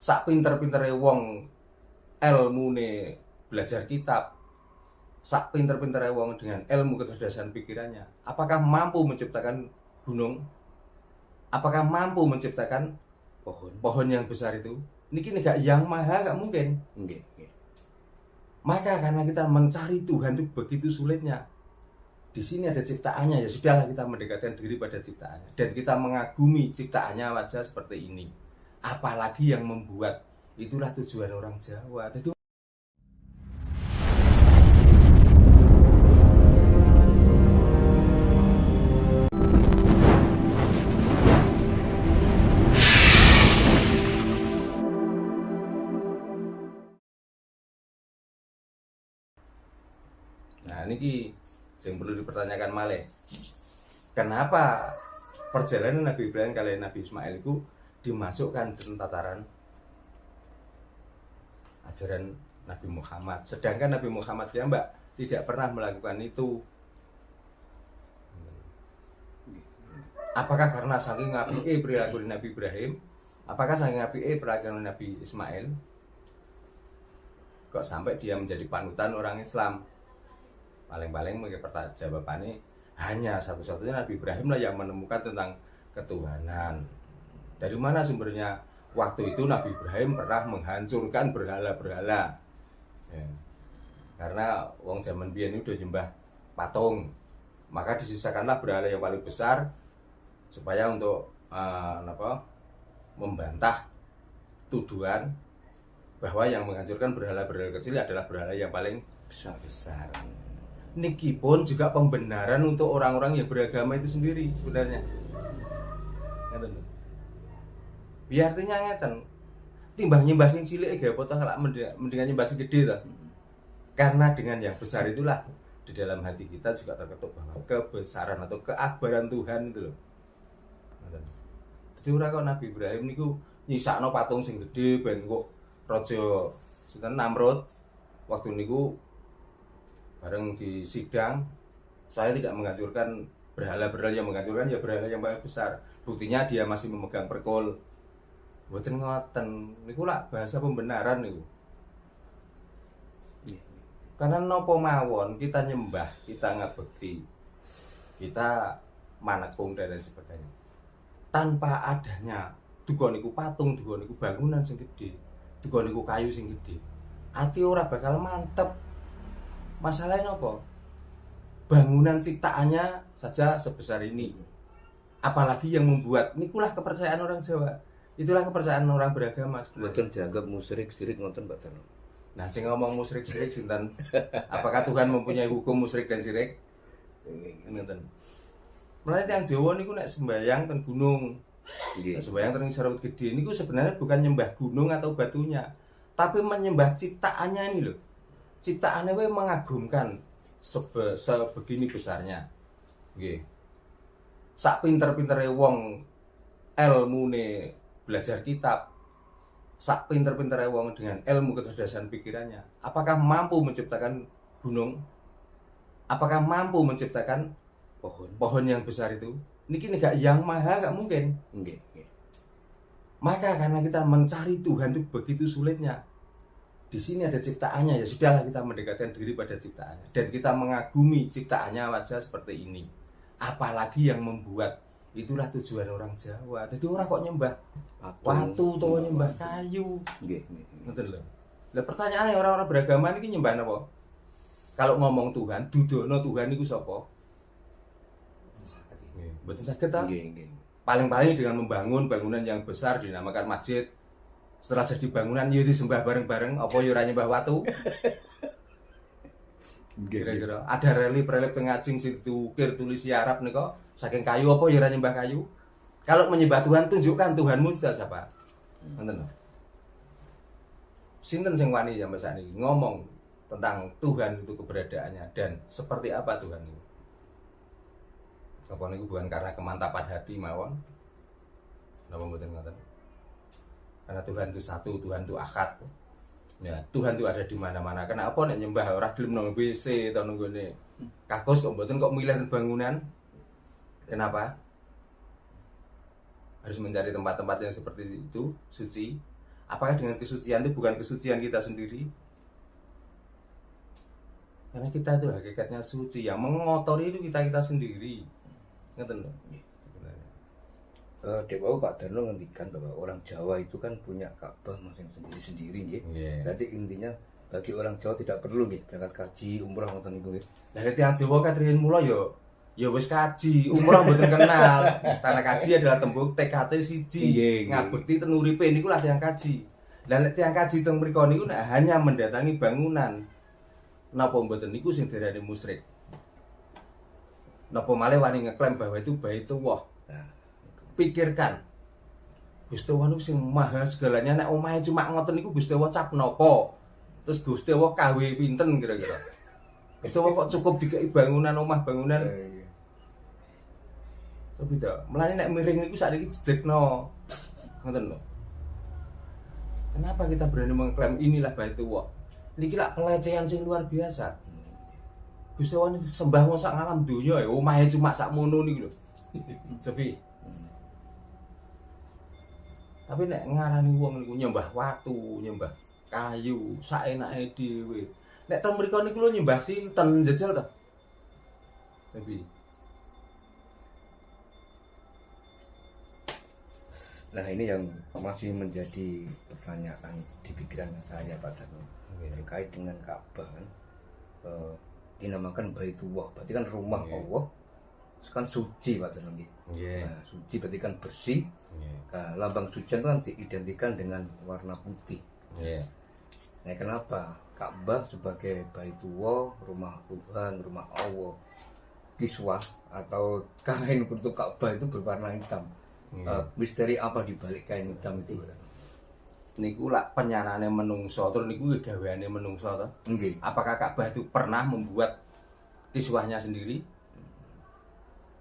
sak pinter-pintere wong ilmune belajar kitab, sak pinter-pintere wong dengan ilmu kecerdasan pikirannya, apakah mampu menciptakan gunung? Apakah mampu menciptakan pohon yang besar itu? Niki gak yang maha gak mungkin. Maka karena kita mencari Tuhan itu begitu sulitnya. Di sini ada ciptaannya, ya sudahlah kita mendekatkan diri pada ciptaannya dan kita mengagumi ciptaannya wajah seperti ini. Apalagi yang membuat, itulah tujuan orang Jawa. Jadi nah ini yang perlu dipertanyakan malih. Kenapa perjalanan Nabi Ibrahim kali Nabi Ismail itu dimasukkan dalam tataran ajaran Nabi Muhammad, sedangkan Nabi Muhammad ya mbak tidak pernah melakukan itu? Apakah karena saking apike perilaku Nabi Ibrahim? Apakah saking apike perilaku Nabi Ismail kok sampai dia menjadi panutan orang Islam? Paling-paling mungkin jawabannya hanya satu-satunya Nabi Ibrahim lah yang menemukan tentang ketuhanan. Dari mana sumbernya? Waktu itu Nabi Ibrahim pernah menghancurkan berhala-berhala ya. Karena wong zaman biyen itu udah nyembah patung, maka disisakanlah berhala yang paling besar supaya untuk membantah tuduhan bahwa yang menghancurkan berhala-berhala kecil adalah berhala yang paling besar. Niki pun juga pembenaran untuk orang-orang yang beragama itu sendiri sebenarnya. Biar artinya ngeten, timbang nyembah sing cilik gak potong kalak mendingan nyembah sing gede ta. Karena dengan yang besar itulah di dalam hati kita juga terketuk bahwa kebesaran atau keakbaran Tuhan itu loh. Jadi ora kok Nabi Ibrahim niku nyisakno patung sing gede ben kok raja sinten Namrud waktu niku bareng di sidang, saya tidak menghancurkan berhala-berhala yang menghancurkan, ya berhala yang paling besar. Buktinya dia masih memegang perkul. Mboten ngoten. Niku lah bahasa pembenaran niku. Karena nopo mawon kita nyembah, kita ngabekti, kita manekung dan lain sebagainya. Tanpa adanya duga niku patung, duga niku bangunan sing gede, duga niku kayu sing gede, ati ora bakal mantep. Masalahnya apa? Bangunan ciptaannya saja sebesar ini. Apalagi yang membuat, nikulah kepercayaan orang Jawa. Itulah kepercayaan orang beragama. Mboten dianggap musyrik sirik ngoten Mbak Tan. Nah, sing ngomong musyrik sirik sinten? Apakah Tuhan mempunyai hukum musyrik dan sirik? Ngoten. Mulane tiyang Jawa niku nek sembayang teng gunung. Nek sembayang teng Serut Gede niku sebenarnya bukan nyembah gunung atau batunya, tapi menyembah ciptaannya ini loh. Ciptaannya we mengagumkan sebegini besarnya. Nggih. Sak pinter-pintere wong ilmune belajar kitab, sak pinter-pintere wong dengan ilmu kecerdasan pikirannya, apakah mampu menciptakan gunung? Apakah mampu menciptakan pohon yang besar itu? Niki gak yang maha gak mungkin. Maka karena kita mencari Tuhan itu begitu sulitnya. Di sini ada ciptaannya, ya sudahlah kita mendekatkan diri pada ciptaannya dan kita mengagumi ciptaannya wajah seperti ini. Apalagi yang membuat, itulah tujuan orang Jawa. Jadi orang kok nyembah watu atau nyembah kayu. Betul loh. Lah pertanyaannya orang-orang beragama ini nyembah apa? Kalau ngomong Tuhan, dudono Tuhan itu sapa? Betul saged ta? Paling-paling dengan membangun bangunan yang besar dinamakan masjid. Setelah jadi bangunan ya disembah bareng-bareng, apa ya ora nyembah watu? Kira-kira ada relip-relip pengajing sing diukir tulis Arab nika saking kayu, apa ya ora nyembah kayu? Kalau menyembah Tuhan, tunjukkan Tuhanmu itu siapa? Ngoten lho. Sinten sing wani sampai saat ini ngomong tentang Tuhan itu keberadaannya dan seperti apa Tuhan itu? Apa niku bukan karena kemantapan hati mawon? Napa mboten ngoten? Karena Tuhan itu satu, Tuhan itu akad. Ya, Tuhan itu ada di mana-mana. Kenapa nek nyembah ora gelem nang WC atau nunggone kakus kok mboten kok milih bangunan? Kenapa? Harus mencari tempat-tempat yang seperti itu, suci. Apakah dengan kesucian itu bukan kesucian kita sendiri? Karena kita itu hakikatnya suci, yang mengotori itu kita sendiri. Ngerti lho? Dewa Pak Darno ngendikan bahwa orang Jawa itu kan punya Ka'bah masing sendiri-sendiri nggih. Berarti intinya bagi orang Jawa tidak perlu nggih berangkat kaji umrah ngoten niku nggih. Lah nek tiyang Jawa katriyen mula ya wis kaji, umrah mboten kenal. Sana kaji adalah tembung TKT siji. Ngabekti ten uripe niku lah tiyang kaji. Lah nek tiyang kaji teng mriku niku hanya mendatangi bangunan. Napa mboten niku sing diarani musyrik. Napa malih wani ngeklaim bahwa itu Baitullah. Nah, pikirkan Gusti Allah niku sing maha segalanya, nek omahe cuma ngoten niku Gusti Allah cap napa? Terus Gusti Allah kawe pinten kira-kira? Gusti Allah kok cukup dikai bangunan omah bangunan. Tapi dak, melane nek miring niku sakniki jejegno. Ngoten lho. Kenapa kita berani mengklaim inilah Baitullah? Niki lak pelecehan sing luar biasa. Gusti Allah niku sembah wong sak ngalam donya ya, omahe cuma sak mono niku lho. Sepi. Tapi nek ngarani wong niku nyembah watu, nyembah kayu, saenake dhewe. Nek teng mriku niku lho nyembah sinten jajal to? Tapi nah ini yang masih menjadi pertanyaan di pikiran saya Pak Darno terkait dengan Ka'bah kan dinamakan Baitullah, berarti kan rumah Allah kan suci Pak Darno. Nah, suci berarti kan bersih. Nah, lambang suci itu kan diidentikan dengan warna putih. Nah, kenapa Ka'bah sebagai Baitullah, rumah Tuhan, rumah Allah, kiswah atau kain penutup Ka'bah itu berwarna hitam? Misteri apa di balik kain hitam itu? Niku lak penyanane menungso, terus niku gaweane menungso to. Nggih. Apakah Ka'bah itu pernah membuat kiswahnya sendiri?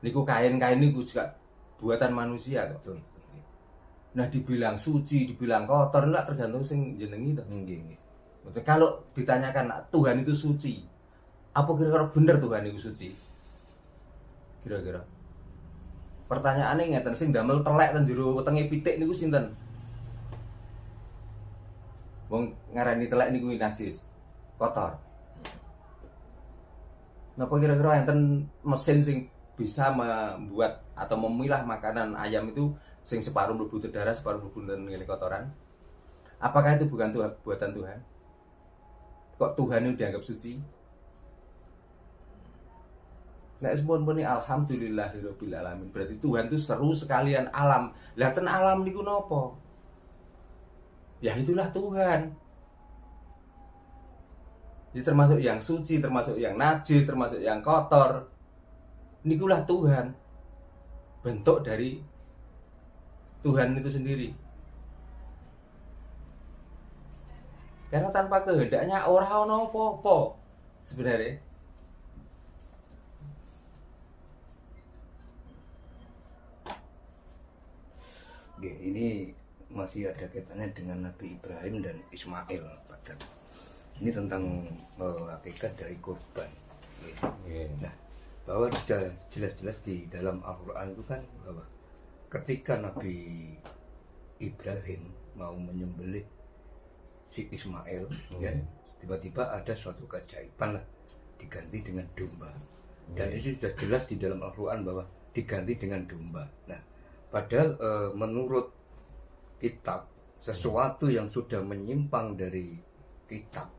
Niku kain-kain niku juga buatan manusia kok. Betul. Nah, dibilang suci, dibilang kotor, enggak tergantung sing jenengi to. Nggih. Kalau ditanyakan Tuhan itu suci, apa kira-kira bener Tuhan itu suci? Kira-kira. Pertanyaannya ngeten, sing damel telek ten jero wetenge pitik niku sinten? Wong ngarani telek niku najis, kotor. Napa kira-kira enten mesin sing bisa membuat atau memilah makanan ayam itu sing separuh mlebu darah, separuh mlebu ngene kotoran? Apakah itu bukan buatan Tuhan? Kok Tuhan itu dianggap suci? Nek semuanya alhamdulillahirabbil alamin. Berarti Tuhan itu seru sekalian alam. Lah ten alam niku napa? Ya itulah Tuhan. Jadi termasuk yang suci, termasuk yang najis, termasuk yang kotor. Nikulah Tuhan. Bentuk dari Tuhan itu sendiri. Karena tanpa kehendaknya ora ono apa-apa sebenarnya. Oke, ini masih ada kaitannya dengan Nabi Ibrahim dan Ismail, Pak Darno. Ini tentang hakikat dari kurban. Nah, bahwa sudah jelas-jelas di dalam Al-Quran itu kan bahwa ketika Nabi Ibrahim mau menyembelih si Ismail, kan, tiba-tiba ada suatu keajaiban lah, diganti dengan domba. Dan itu sudah jelas di dalam Al-Quran bahwa diganti dengan domba. Nah, padahal menurut kitab sesuatu yang sudah menyimpang dari kitab,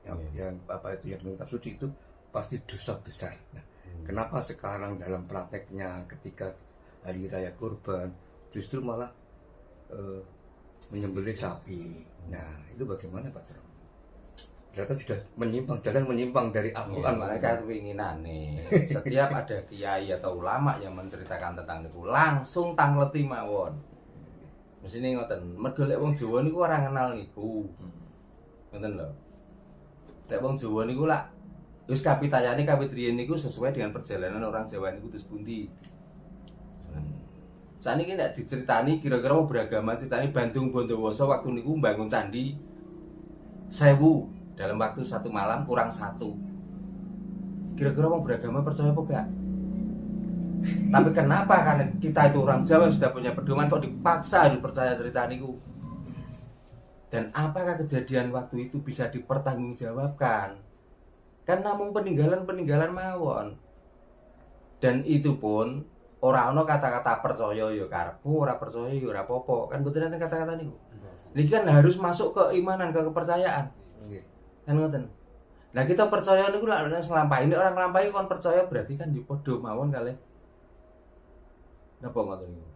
yang apa itu yang kitab suci itu pasti dosa besar. Nah, kenapa sekarang dalam prakteknya ketika hari raya kurban justru malah menyembelih sapi? Nah, itu bagaimana Pak Darno? Ternyata sudah menyimpang dari Al-Quran. Mereka keinginane setiap ada kiai atau ulama yang menceritakan tentang niku langsung tangleti mawon. Mesine ngoten, mergo lek wong Jawa niku ora kenal niku. Ngoten lho. Lek wong Jawa niku lak wis kapitayane kawit riyen niku sesuai dengan perjalanan orang Jawa niku terus pundi. Saniki nek diceritani kira-kira wong beragama ceritani Bandung Bondowoso waktu niku mbangun candi 1000 dalam waktu 1 malam kurang 1. Kira-kira orang beragama percaya apa enggak? Tapi kenapa karena kita itu orang Jawa sudah punya pedoman kok dipaksa harus percaya cerita niku? Dan apakah kejadian waktu itu bisa dipertanggungjawabkan? Kan namung peninggalan-peninggalan mawon. Dan itu pun ora ana kata-kata percaya ya karepmu, ora percaya ya ora apa-apa. Kan mboten enten kata-kata niku. Niki kan harus masuk keimanan, ke kepercayaan. Nggih. Kan ngoten. Nah kita percaya niku lak nglampahi, nek orang nglampahi kon percaya berarti kan yo padha mawon kalih. Napa ngoten niku?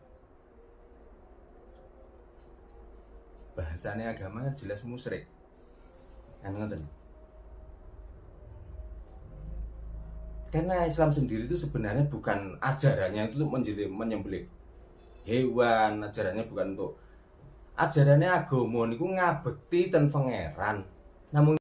Bahasane agama kan jelas musyrik. Kan ngoten. Karena Islam sendiri itu sebenarnya bukan ajarannya itu untuk menyembelih hewan, ajarannya bukan untuk ajarannya agama niku ngabekti ten pangeran. Namun